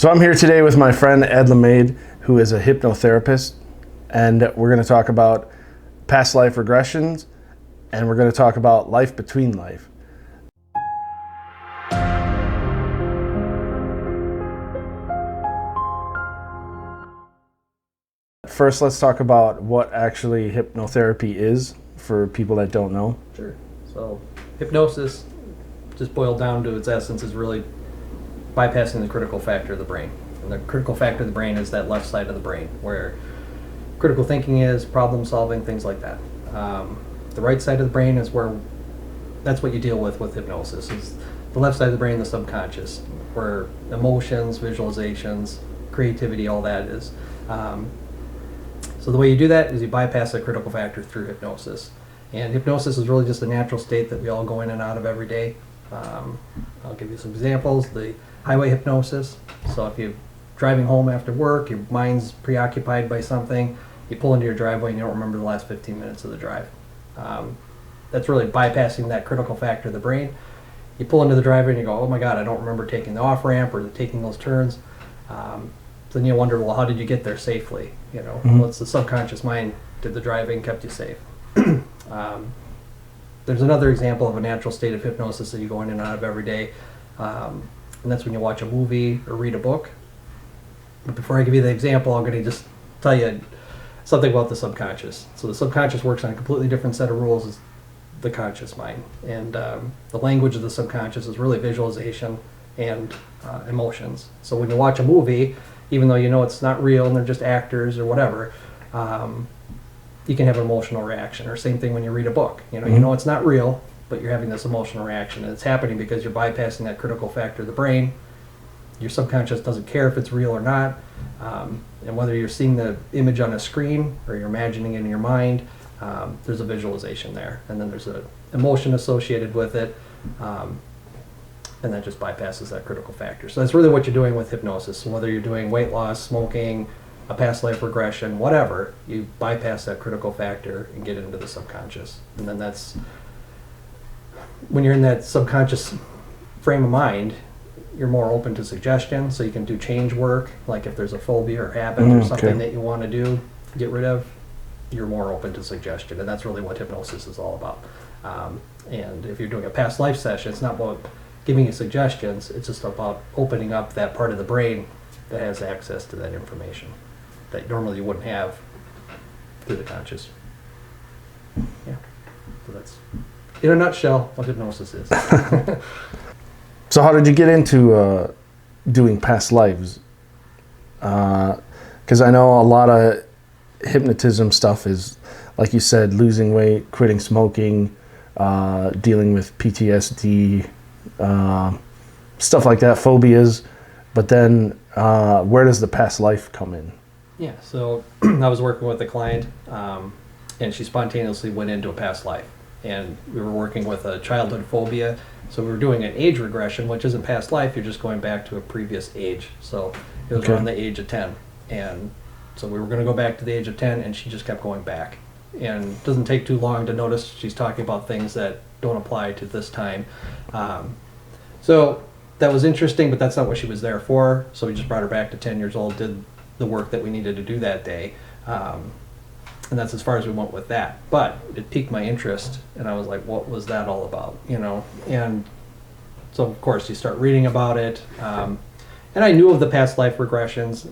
So I'm here today with my friend Ed Lamaide, who is a hypnotherapist, and we're going to talk about past life regressions, and we're going to talk about life between life. First, let's talk about what actually hypnotherapy is for people that don't know. Sure. So hypnosis, just boiled down to its essence, is really bypassing the critical factor of the brain. And the critical factor of the brain is that left side of the brain where critical thinking is, problem solving, things like that. The right side of the brain is where, that's what you deal with hypnosis, is the left side of the brain, the subconscious, where emotions, visualizations, creativity, all that is. So the way you do that is you bypass the critical factor through hypnosis. And hypnosis is really just a natural state that we all go in and out of every day. I'll give you some examples. The highway hypnosis. So if you're driving home after work, your mind's preoccupied by something, you pull into your driveway and you don't remember the last 15 minutes of the drive. That's really bypassing that critical factor of the brain. You pull into the driveway and you go, oh my God, I don't remember taking the off ramp or taking those turns. Then you wonder, well, how did you get there safely? You know, well, it's the subconscious mind did the driving, kept you safe. There's another example of a natural state of hypnosis that you go in and out of every day, and that's when you watch a movie or read a book. But before I give you the example, I'm going to just tell you something about the subconscious. So the subconscious works on a completely different set of rules as the conscious mind, and the language of the subconscious is really visualization and emotions. So when you watch a movie, even though you know it's not real and they're just actors or whatever, you can have an emotional reaction. Or same thing when you read a book. You know it's not real, but you're having this emotional reaction, and it's happening because you're bypassing that critical factor of the brain. Your subconscious doesn't care if it's real or not, and whether you're seeing the image on a screen or you're imagining it in your mind, there's a visualization there, and then there's an emotion associated with it, and that just bypasses that critical factor. So that's really what you're doing with hypnosis. So whether you're doing weight loss, smoking, a past life regression, whatever, you bypass that critical factor and get into the subconscious. And then that's, when you're in that subconscious frame of mind, you're more open to suggestion, so you can do change work, like if there's a phobia or habit or something that you want to do, get rid of, you're more open to suggestion, and that's really what hypnosis is all about. And if you're doing a past life session, it's not about giving you suggestions, it's just about opening up that part of the brain that has access to that information that normally you wouldn't have through the conscious. Yeah, so that's, in a nutshell, what hypnosis is. So how did you get into doing past lives? Because I know a lot of hypnotism stuff is, like you said, losing weight, quitting smoking, dealing with PTSD, stuff like that, phobias. But then where does the past life come in? Yeah, so I was working with a client, and she spontaneously went into a past life. And we were working with a childhood phobia, so we were doing an age regression, which isn't past life, you're just going back to a previous age. So it was around the age of 10. And so we were going to go back to the age of 10, and she just kept going back. And it doesn't take too long to notice she's talking about things that don't apply to this time. So that was interesting, but that's not what she was there for. So we just brought her back to 10 years old, did the work that we needed to do that day. And that's as far as we went with that. But it piqued my interest, and I was like, what was that all about? And so of course you start reading about it. And I knew of the past life regressions.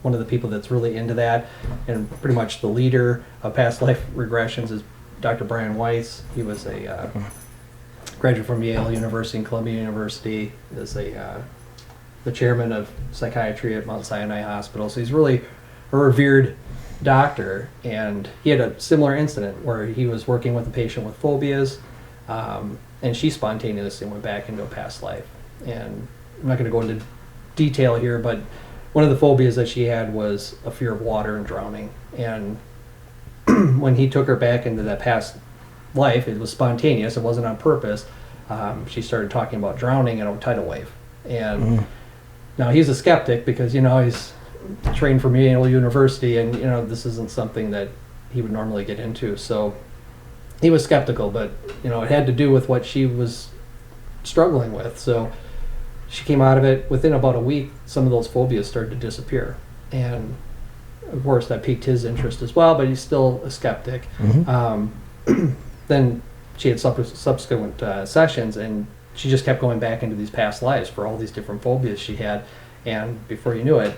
One of the people that's really into that, and pretty much the leader of past life regressions, is Dr. Brian Weiss. He was a graduate from Yale University and Columbia University, is the chairman of psychiatry at Mount Sinai Hospital. So he's really a revered doctor, and he had a similar incident where he was working with a patient with phobias, and she spontaneously went back into a past life. And I'm not going to go into detail here, but one of the phobias that she had was a fear of water and drowning. And when he took her back into that past life, it was spontaneous, it wasn't on purpose. She started talking about drowning in a tidal wave. And now he's a skeptic because, he's trained from Yale University, and this isn't something that he would normally get into. So he was skeptical, but it had to do with what she was struggling with. So she came out of it. Within about a week, some of those phobias started to disappear. And of course, that piqued his interest as well, but he's still a skeptic. Then she had subsequent sessions, and she just kept going back into these past lives for all these different phobias she had. And before you knew it,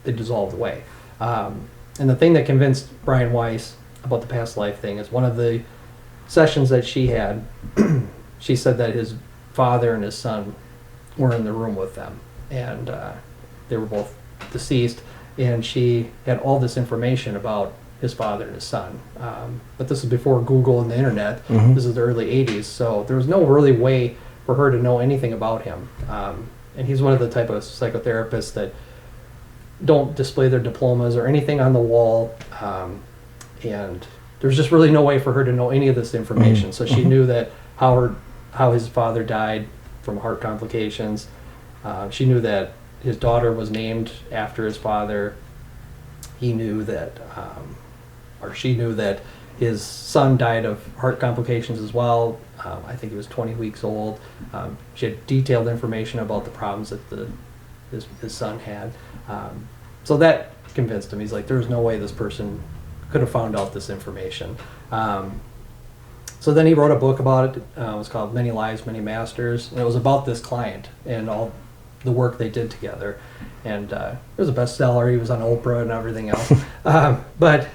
they dissolved away. And the thing that convinced Brian Weiss about the past life thing is one of the sessions that she had, she said that his father and his son were in the room with them, and they were both deceased, and she had all this information about his father and his son. But this is before Google and the internet. This is the early 80s, so there was no really way for her to know anything about him. And he's one of the type of psychotherapists that don't display their diplomas or anything on the wall, and there's just really no way for her to know any of this information. So she knew that how his father died from heart complications. She knew that his daughter was named after his father. He knew that, or she knew that his son died of heart complications as well. I think he was 20 weeks old. She had detailed information about the problems that his son had. So that convinced him. He's like, there's no way this person could have found out this information. So then he wrote a book about it. It was called Many Lives, Many Masters. And it was about this client and all the work they did together. And it was a bestseller. He was on Oprah and everything else. But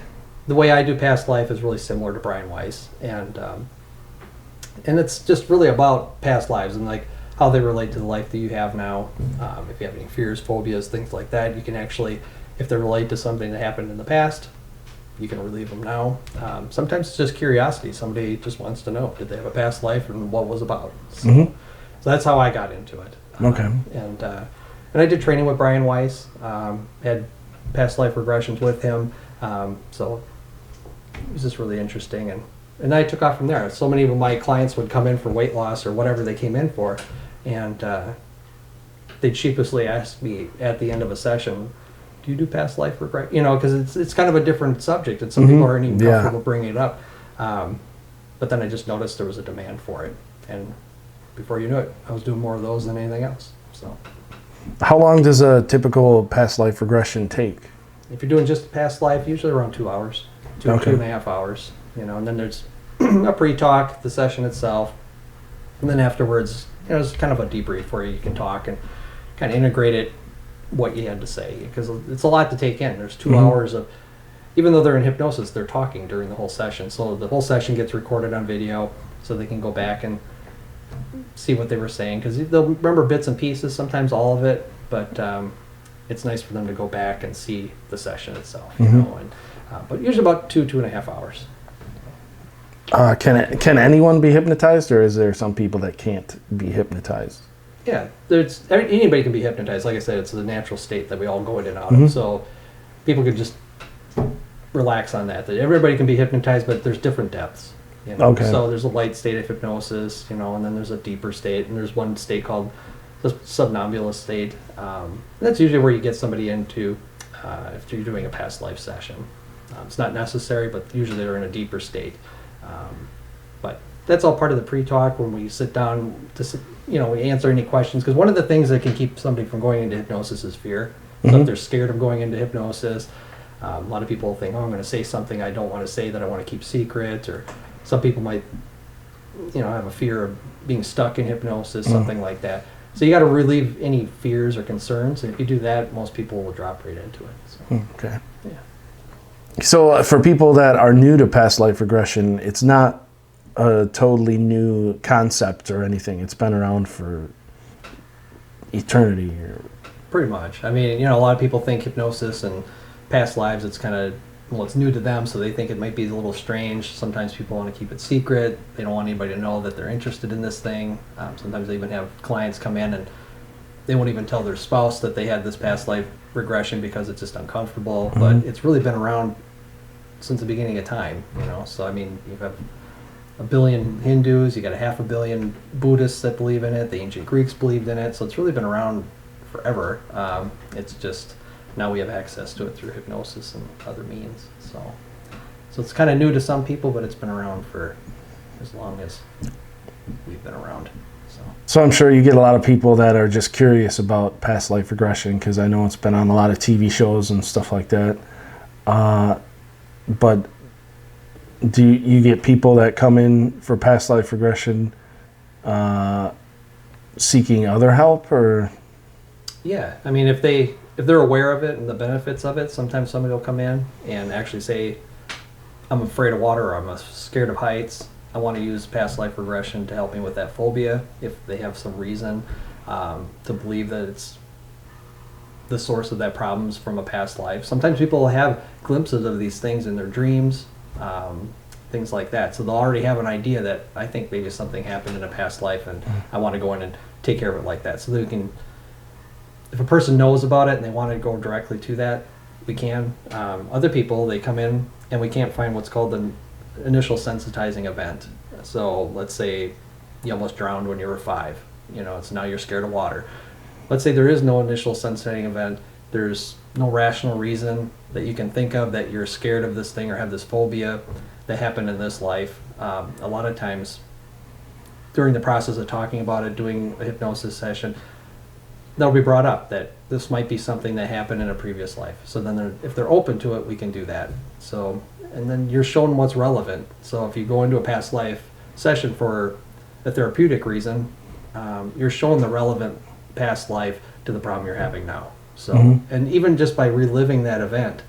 the way I do past life is really similar to Brian Weiss. And it's just really about past lives and like how they relate to the life that you have now. If you have any fears, phobias, things like that, you can actually, if they relate to something that happened in the past, you can relieve them now. Sometimes it's just curiosity. Somebody just wants to know, did they have a past life and what was about? So that's how I got into it. Okay. And I did training with Brian Weiss, had past life regressions with him. So it was just really interesting. And I took off from there. So many of my clients would come in for weight loss or whatever they came in for, and they'd sheepishly ask me at the end of a session, do you do past life regression? You know, because it's kind of a different subject, and some people aren't even comfortable bringing it up. But then I just noticed there was a demand for it, and before you knew it, I was doing more of those than anything else. So, how long does a typical past life regression take? if you're doing just past life, usually around 2 hours, two and a half hours. You know, and then there's a pre-talk, the session itself, and then afterwards, you know, it's kind of a debrief where you can talk and kind of integrate it, what you had to say, because it's a lot to take in. There's 2 hours of, even though they're in hypnosis, they're talking during the whole session. So the whole session gets recorded on video, so they can go back and see what they were saying, because they'll remember bits and pieces, sometimes all of it, but it's nice for them to go back and see the session itself, you know. And but usually about 2.5 hours. Can anyone be hypnotized, or is there some people that can't be hypnotized? Yeah, anybody can be hypnotized. Like I said, it's the natural state that we all go in and out of. So people can just relax on that. That everybody can be hypnotized, but there's different depths. You know? Okay. So there's a light state of hypnosis, you know, and then there's a deeper state, and there's one state called the somnambulist state. That's usually where you get somebody into if you're doing a past life session. It's not necessary, but usually they're in a deeper state. But that's all part of the pre-talk when we sit down to, you know, we answer any questions. Because one of the things that can keep somebody from going into hypnosis is fear. So if they're scared of going into hypnosis, a lot of people think, oh, I'm going to say something I don't want to say that I want to keep secret. Or some people might, you know, have a fear of being stuck in hypnosis, something like that. So you got to relieve any fears or concerns. And if you do that, most people will drop right into it. So, Okay. yeah. So for people that are new to past life regression, it's not a totally new concept or anything. It's been around for eternity. Pretty much. I mean, you know, a lot of people think hypnosis and past lives, it's kind of, well, it's new to them, so they think it might be a little strange. Sometimes people want to keep it secret. They don't want anybody to know that they're interested in this thing. Sometimes they even have clients come in and they won't even tell their spouse that they had this past life regression because it's just uncomfortable. But it's really been around since the beginning of time, you know. So, I mean, you have 1 billion Hindus, you got 500 million Buddhists that believe in it, the ancient Greeks believed in it, so it's really been around forever. It's just now we have access to it through hypnosis and other means. So it's kind of new to some people, but it's been around for as long as we've been around. So I'm sure you get a lot of people that are just curious about past life regression, because I know it's been on a lot of TV shows and stuff like that. But do you get people that come in for past life regression seeking other help, or? Yeah, I mean, if they're aware of it and the benefits of it, sometimes somebody will come in and actually say, I'm afraid of water, or I'm scared of heights. I want to use past life regression to help me with that phobia, if they have some reason to believe that it's the source of that problem's from a past life. Sometimes people will have glimpses of these things in their dreams, things like that. So they'll already have an idea that I think maybe something happened in a past life, and I want to go in and take care of it like that. So that we can, if a person knows about it and they want to go directly to that, we can. Other people, they come in and we can't find what's called the initial sensitizing event. So let's say you almost drowned when you were 5. So now you're scared of water. Let's say there is no initial sensitizing event. There's no rational reason that you can think of that you're scared of this thing or have this phobia that happened in this life. A lot of times during the process of talking about it, doing a hypnosis session, that'll be brought up that this might be something that happened in a previous life. So then if they're open to it, we can do that. So, and then you're shown what's relevant. So if you go into a past life session for a therapeutic reason, you're shown the relevant past life to the problem you're having now. So, and even just by reliving that event,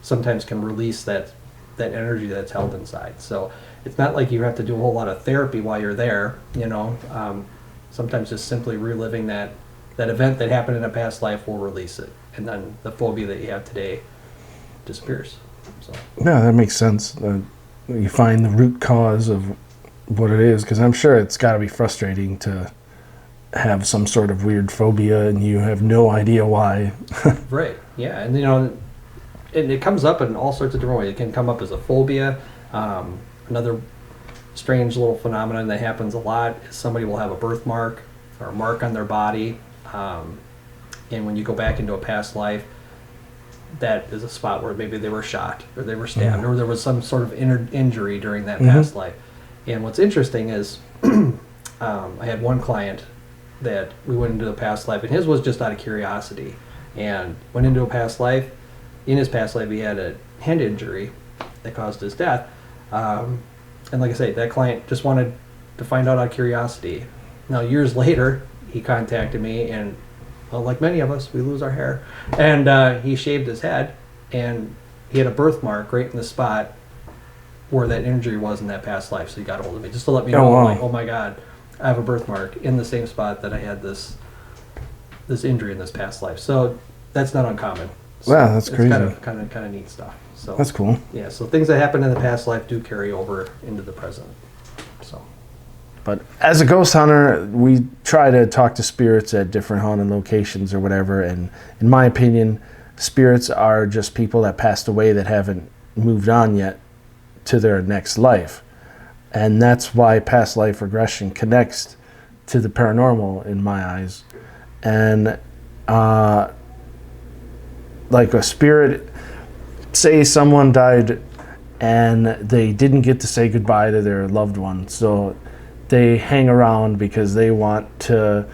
sometimes can release that energy that's held inside. So it's not like you have to do a whole lot of therapy while you're there, sometimes just simply reliving that event that happened in a past life will release it. And then the phobia that you have today disappears. So. Yeah, that makes sense. You find the root cause of what it is, because I'm sure it's got to be frustrating to have some sort of weird phobia and you have no idea why. Right, yeah. And, and it comes up in all sorts of different ways. It can come up as a phobia. Another strange little phenomenon that happens a lot is somebody will have a birthmark or a mark on their body. And when you go back into a past life, that is a spot where maybe they were shot or they were stabbed or there was some sort of injury during that past life. And what's interesting is I had one client that we went into a past life, and his was just out of curiosity, and went into a past life. In his past life, he had a hand injury that caused his death. And like I say, that client just wanted to find out curiosity. Now, years later, he contacted me, and like many of us, we lose our hair. And he shaved his head, and he had a birthmark right in the spot where that injury was in that past life. So he got a hold of me just to let me know, like, oh my God, I have a birthmark in the same spot that I had this injury in this past life. So that's not uncommon. So wow, that's crazy. It's kind of neat stuff. So that's cool. Yeah, so things that happened in the past life do carry over into the present. So. But as a ghost hunter, we try to talk to spirits at different haunted locations or whatever. And in my opinion, spirits are just people that passed away that haven't moved on yet to their next life. And that's why past life regression connects to the paranormal in my eyes. And like a spirit, say someone died and they didn't get to say goodbye to their loved one. So they hang around because they want to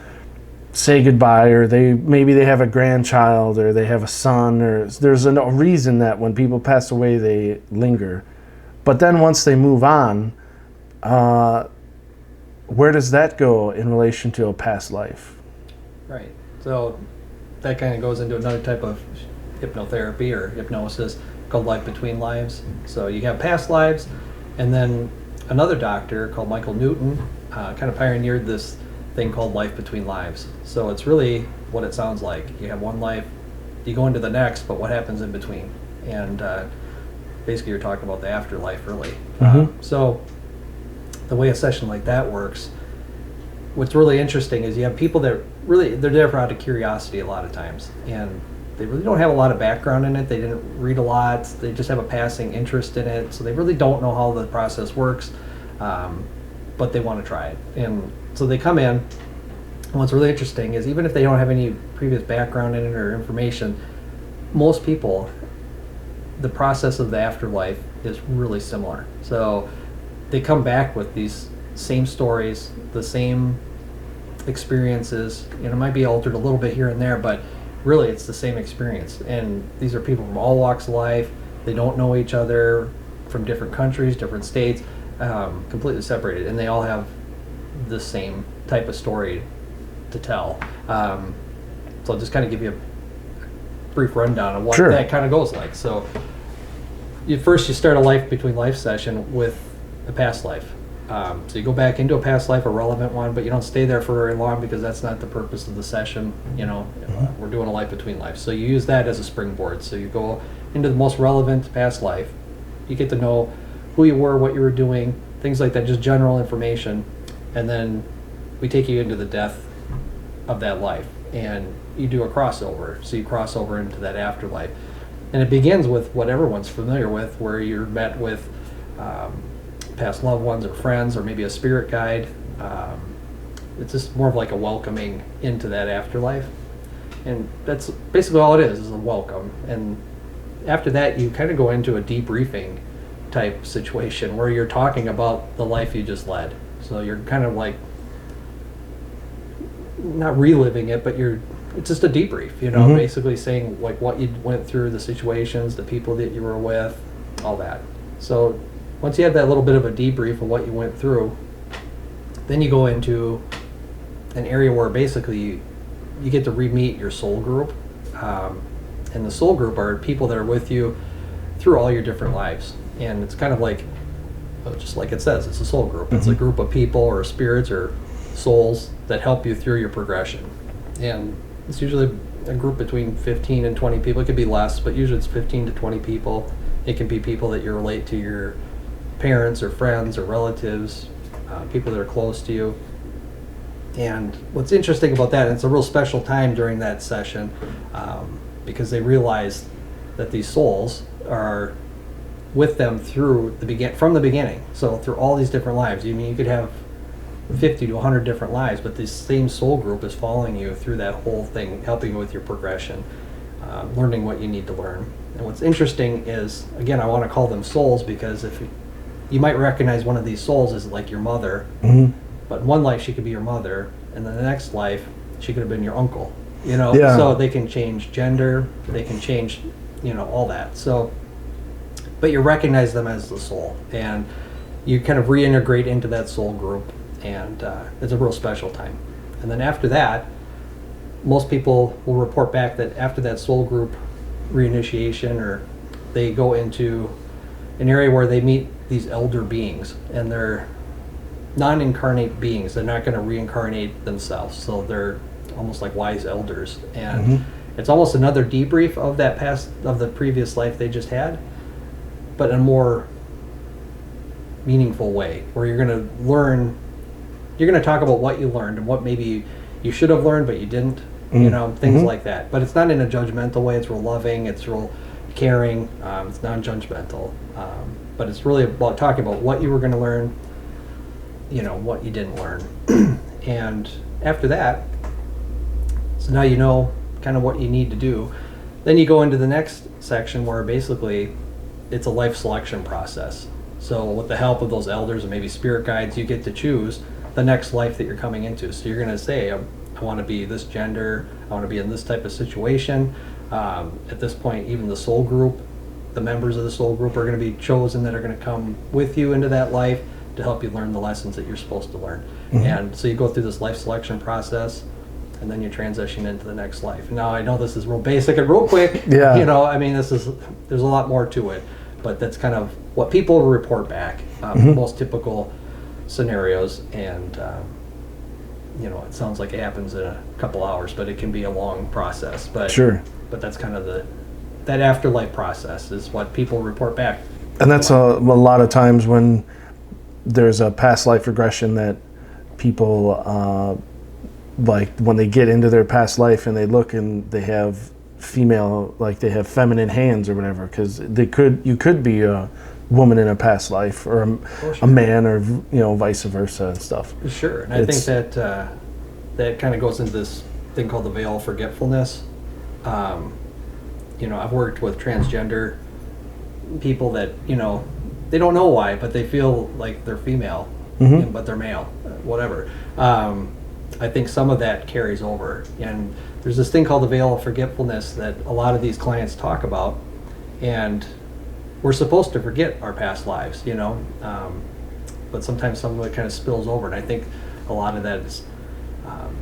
say goodbye, or maybe they have a grandchild, or they have a son, or there's a reason that when people pass away they linger. But then once they move on, where does that go in relation to a past life? Right. So that kind of goes into another type of hypnotherapy or hypnosis called life between lives. So you have past lives, and then another doctor called Michael Newton kind of pioneered this thing called life between lives. So it's really what it sounds like. You have one life, you go into the next, but what happens in between? And basically you're talking about the afterlife, really. So the way a session like that works, what's really interesting is you have people that really, they're there out of curiosity a lot of times, and they really don't have a lot of background in it. They didn't read a lot. They just have a passing interest in it, so they really don't know how the process works, but they want to try it. And so they come in, and what's really interesting is even if they don't have any previous background in it or information, most people, the process of the afterlife is really similar. So they come back with these same stories, the same experiences. It might be altered a little bit here and there, but really it's the same experience. And these are people from all walks of life. They don't know each other, from different countries, different states, completely separated, and they all have the same type of story to tell. So I'll just kind of give you a brief rundown of what that kind of goes like. So you start a life between life session with a past life. So you go back into a past life, a relevant one, but you don't stay there for very long because that's not the purpose of the session. We're doing a life between lives. So you use that as a springboard. So you go into the most relevant past life. You get to know who you were, what you were doing, things like that, just general information. And then we take you into the death of that life. And you do a crossover. So you cross over into that afterlife. And it begins with what everyone's familiar with, where you're met with past loved ones or friends or maybe a spirit guide. It's just more of like a welcoming into that afterlife. And that's basically all it is a welcome. And after that, you kind of go into a debriefing type situation where you're talking about the life you just led. So you're kind of like, not reliving it, but it's just a debrief, basically saying like what you went through, the situations, the people that you were with, all that. So once you have that little bit of a debrief of what you went through, then you go into an area where basically you get to re-meet your soul group. And the soul group are people that are with you through all your different lives. And it's kind of like, just like it says, it's a soul group. It's a group of people or spirits or souls that help you through your progression. And it's usually a group between 15 and 20 people. It could be less, but usually it's 15 to 20 people. It can be people that you relate to, your parents or friends or relatives, people that are close to you. And what's interesting about that, and it's a real special time during that session, because they realize that these souls are with them from the beginning. So through all these different lives. You could have 50 to 100 different lives, but this same soul group is following you through that whole thing, helping you with your progression, learning what you need to learn. And what's interesting is, again, I want to call them souls because if you might recognize one of these souls as like your mother, but in one life she could be your mother, and then the next life she could have been your uncle. So they can change gender, they can change, all that. So, but you recognize them as the soul, and you kind of reintegrate into that soul group, and it's a real special time. And then after that, most people will report back that after that soul group reinitiation, or they go into an area where they meet these elder beings, and they're non-incarnate beings. They're not going to reincarnate themselves, so they're almost like wise elders. And it's almost another debrief of the previous life they just had, but in a more meaningful way, where you're going to talk about what you learned and what maybe you should have learned but you didn't, things like that. But it's not in a judgmental way. It's real loving, it's real caring, it's non-judgmental, but it's really about talking about what you were going to learn, what you didn't learn. And after that, so now you know kind of what you need to do. Then you go into the next section where basically it's a life selection process. So with the help of those elders and maybe spirit guides, you get to choose the next life that you're coming into. So you're going to say, I want to be this gender, I want to be in this type of situation. At this point, even the soul group, the members of the soul group are going to be chosen that are going to come with you into that life to help you learn the lessons that you're supposed to learn. And so you go through this life selection process, and then you transition into the next life. Now, I know this is real basic and real quick. Yeah. There's a lot more to it, but that's kind of what people report back, the most typical scenarios. And, it sounds like it happens in a couple hours, but it can be a long process. But sure. But that's kind of that afterlife process is what people report back. And that's a lot of times when there's a past life regression that people, like when they get into their past life and they look and they have they have feminine hands or whatever, because you could be a woman in a past life or a man, or vice versa and stuff. Sure. And I think that kind of goes into this thing called the veil of forgetfulness. I've worked with transgender people that they don't know why, but they feel like they're female, but they're male, whatever. I think some of that carries over. And there's this thing called the veil of forgetfulness that a lot of these clients talk about, and we're supposed to forget our past lives, but sometimes some of it kind of spills over, and I think a lot of that is,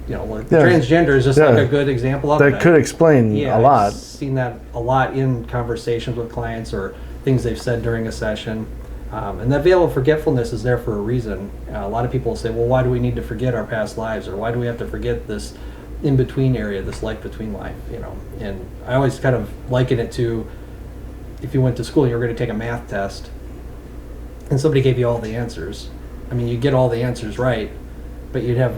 transgender is just like a good example of it. That could explain a lot. I've seen that a lot in conversations with clients or things they've said during a session. And that veil of forgetfulness is there for a reason. A lot of people say, well, why do we need to forget our past lives? Or why do we have to forget this in-between area, this life between life, And I always kind of liken it to, if you went to school and you were going to take a math test, and somebody gave you all the answers. I mean, you'd get all the answers right, but you'd have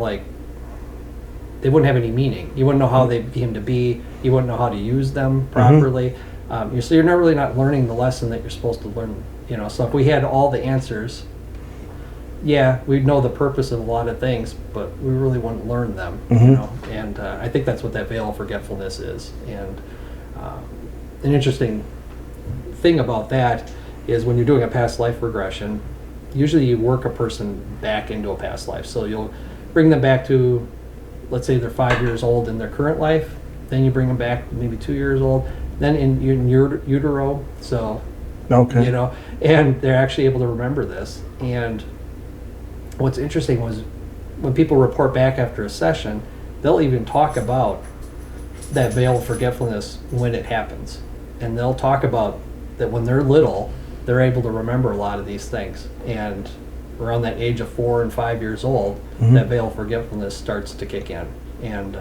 they wouldn't have any meaning. You wouldn't know how they came to be. You wouldn't know how to use them properly. So you're not really not learning the lesson that you're supposed to learn. So if we had all the answers, we'd know the purpose of a lot of things, but we really wouldn't learn them. And I think that's what that veil of forgetfulness is. And an interesting thing about that is when you're doing a past life regression, usually you work a person back into a past life. So you'll bring them back to, let's say they're 5 years old in their current life, then you bring them back maybe 2 years old, then in utero, so, and they're actually able to remember this. And what's interesting was when people report back after a session, they'll even talk about that veil of forgetfulness when it happens. And they'll talk about that when they're little, they're able to remember a lot of these things. And around that age of 4 and 5 years old, that veil of forgetfulness starts to kick in. And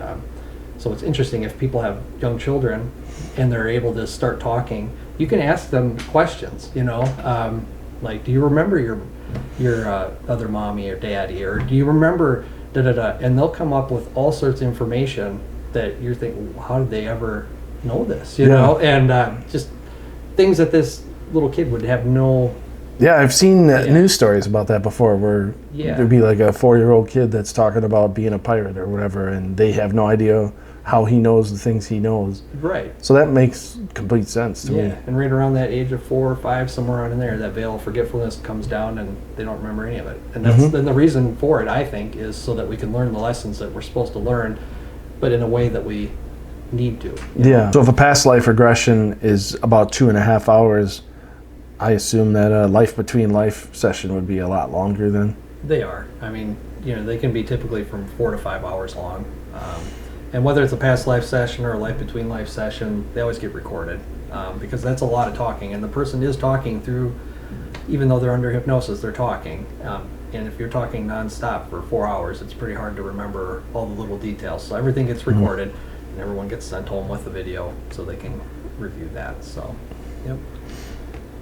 so it's interesting, if people have young children and they're able to start talking, you can ask them questions, like, do you remember your other mommy or daddy, or do you remember da-da-da? And they'll come up with all sorts of information that you're thinking, well, how did they ever know this, And just things that this little kid would have no... Yeah, I've seen news stories about that before, where there'd be like a 4-year-old kid that's talking about being a pirate or whatever, and they have no idea how he knows the things he knows. Right. So that makes complete sense to me. Yeah, and right around that age of 4 or 5, somewhere around in there, that veil of forgetfulness comes down and they don't remember any of it. And that's then the reason for it, I think, is so that we can learn the lessons that we're supposed to learn, but in a way that we need to. Yeah. So if a past life regression is about 2.5 hours, I assume that a life between life session would be a lot longer then? They are. I mean, they can be typically from 4 to 5 hours long. And whether it's a past life session or a life between life session, they always get recorded, because that's a lot of talking. And the person is talking through, even though they're under hypnosis, they're talking. And if you're talking nonstop for 4 hours, it's pretty hard to remember all the little details. So everything gets recorded, and everyone gets sent home with the video so they can review that. So, yep.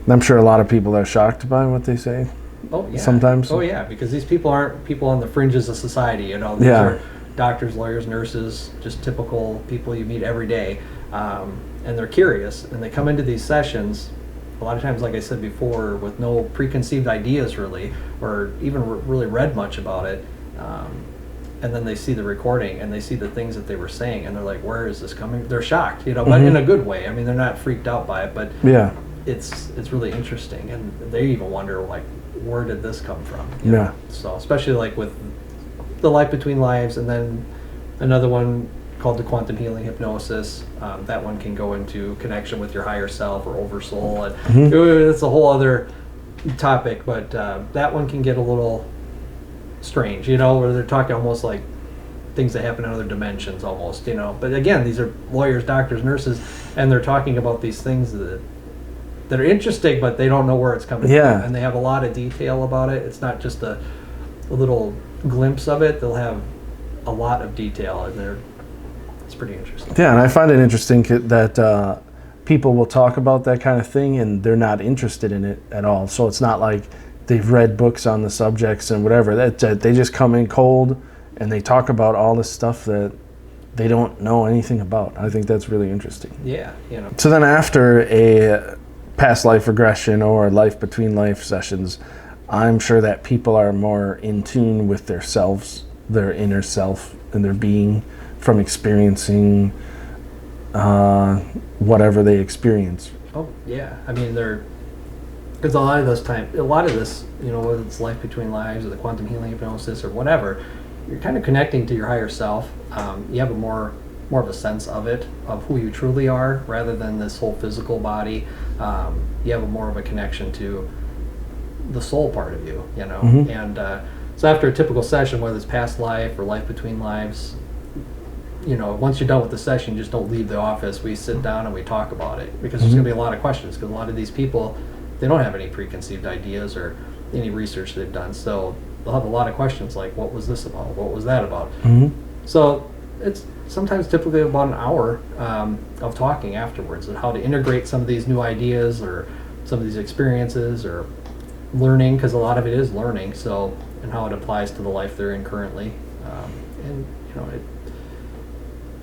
I'm sure a lot of people are shocked by what they say. Oh, yeah. Sometimes. Oh, yeah, because these people aren't people on the fringes of society. These are doctors, lawyers, nurses, just typical people you meet every day. And they're curious, and they come into these sessions a lot of times, like I said before, with no preconceived ideas really, or even really read much about it. And then they see the recording and they see the things that they were saying, and they're like, where is this coming? They're shocked, but in a good way. I mean, they're not freaked out by it, but it's really interesting, and they even wonder, like, where did this come from? So especially like with the life between lives, and then another one called the quantum healing hypnosis. That one can go into connection with your higher self or oversoul, and it's a whole other topic, but that one can get a little strange, where they're talking almost like things that happen in other dimensions almost, but again, these are lawyers, doctors, nurses, and they're talking about these things that are interesting, but they don't know where it's coming from, and they have a lot of detail about it. It's not just a little glimpse of it. They'll have a lot of detail, and it's pretty interesting. Yeah, and I find it interesting that people will talk about that kind of thing and they're not interested in it at all. So it's not like they've read books on the subjects and whatever. That they just come in cold and they talk about all this stuff that they don't know anything about. I think that's really interesting. Yeah, So then after a past life regression or life between life sessions, I'm sure that people are more in tune with their selves, their inner self, and their being from experiencing whatever they experience. Oh, yeah. I mean, because a lot of this, whether it's life between lives or the quantum healing hypnosis or whatever, you're kind of connecting to your higher self. You have a more of a sense of it, of who you truly are, rather than this whole physical body. You have a more of a connection to the soul part of you, you know. Mm-hmm. And so after a typical session, whether it's past life or life between lives, you know, once you're done with the session, you just don't leave the office. We sit down and we talk about it, because there's going to be a lot of questions, because a lot of these people, they don't have any preconceived ideas or any research they've done. So they'll have a lot of questions like, what was this about? What was that about? Mm-hmm. So it's sometimes typically about an hour of talking afterwards, and how to integrate some of these new ideas or some of these experiences, or learning, because a lot of it is learning, so, and how it applies to the life they're in currently. And you know,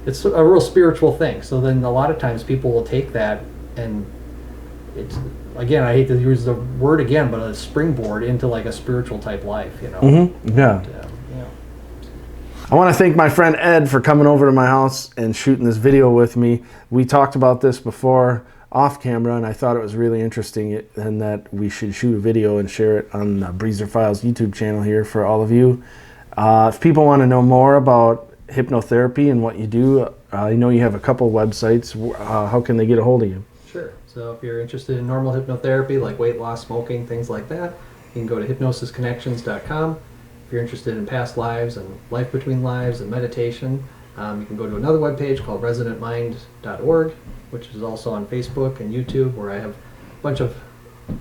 it's a real spiritual thing. So then a lot of times people will take that, and it's, again, I hate to use the word again, but a springboard into like a spiritual type life, you know. Mm-hmm. Yeah. And, yeah. I want to thank my friend Ed for coming over to my house and shooting this video with me. We talked about this before off camera, and I thought it was really interesting and that we should shoot a video and share it on the Breezer Files YouTube channel here for all of you. If people want to know more about hypnotherapy and what you do, I know you have a couple websites. How can they get a hold of you? Sure. So if you're interested in normal hypnotherapy, like weight loss, smoking, things like that, you can go to hypnosisconnections.com. If you're interested in past lives and life between lives and meditation, you can go to another webpage called residentmind.org, which is also on Facebook and YouTube, where I have a bunch of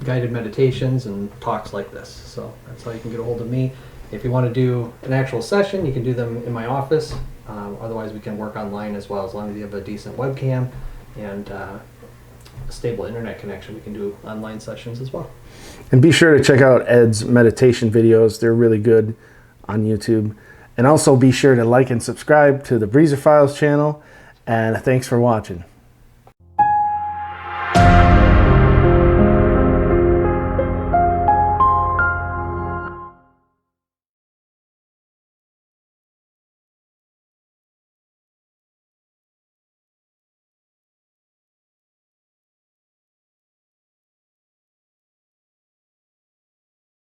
guided meditations and talks like this. So that's how you can get a hold of me. If you want to do an actual session, you can do them in my office. Otherwise, we can work online as well. As long as you have a decent webcam and a stable internet connection, we can do online sessions as well. And be sure to check out Ed's meditation videos. They're really good on YouTube. And also be sure to like and subscribe to the Breezer Files channel. And thanks for watching.